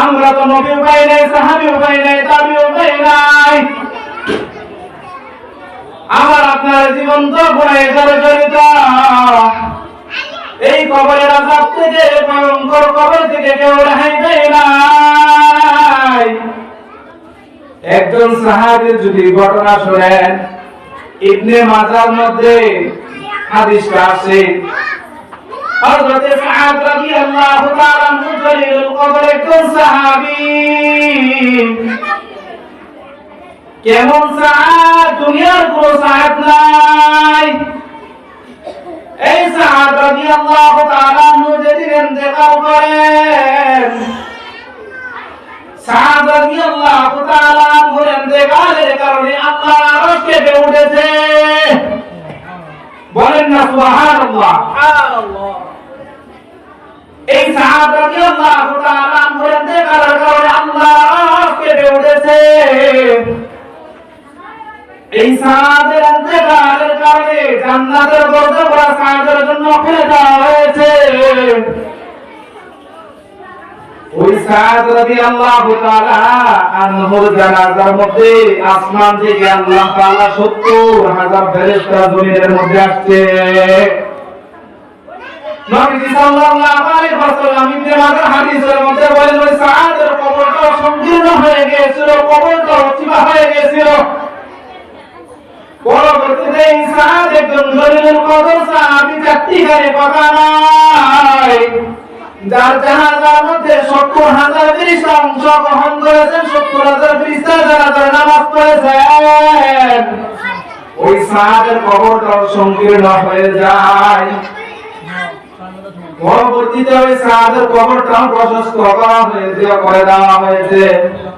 আমরা তো নবী পাই নাই, সাহাবী পাই নাই, তাবিও পাই নাই। আমার আপনার জীবন তো গুনাহে জর্জরিত। এই কবরের আযাব থেকে, ভয়ঙ্কর কবর থেকে কেউ রেহাই দেয় নাই। একজন সাহাবীর যদি ঘটনা শুনেন, ইবনে মাজার মধ্যে হাদিসটা আছে, হযরত সাদ রাদিয়াল্লাহু তাআলা আনহু জলিলুল কদর একজন সাহাবী। কেমন সাদ, দুনিয়ার কোন সাদ নাই। এই সাদ রাদিয়াল্লাহু তাআলা আনহু যেদিন ইন্তেকাল করেন, সাদ রাদিয়াল্লাহু তাআলা আনহুর ইন্তেকালের কারণে আল্লাহর আরশ কেঁপে উঠেছে। বলেন না সুবহানাল্লাহ। সুবহানাল্লাহ। এই সাদ রাদিয়াল্লাহু তাআলা আনহুর ইন্তেকালের কারণে আল্লাহর আরশ কেঁপে উঠেছে। এই সাদের ইন্তেকালের কারণে জান্নাতের দরজা সাদের জন্য খুলে দেওয়া হয়েছে। ওই সাদ রাদিয়াল্লাহু তাআলা আনহুর জানাজার মধ্যে আসমান থেকে আল্লাহ তাআলা ৭০,০০০ ফেরেশতা জমিনের মধ্যে আসছে। নবী সাল্লাল্লাহু আলাইহি ওয়াসাল্লাম ইবনে মাজাহ হাদিসের মধ্যে বলেন, ওই সাদের কবরটা সংকীর্ণ হয়ে গিয়েছিল, কবরটা চিপা হয়ে গিয়েছিল। পরবর্তীতে এই সাদ একজন জলিলুল কদর সাহাবী, জাতিকারে কথা নাই, যার জানাজার মধ্যে ৭০,০০০ ফেরেশতা অংশগ্রহণ করেছেন, ৭০,০০০ ফেরেশতা জানাজার নামাজ পড়েছেন। ওই সাদের কবরটা সংকীর্ণ হয়ে যায়। পরবর্তীতে ওই সাদের কবরটা প্রশস্ত করা হয়েছে, করে দেওয়া হয়েছে।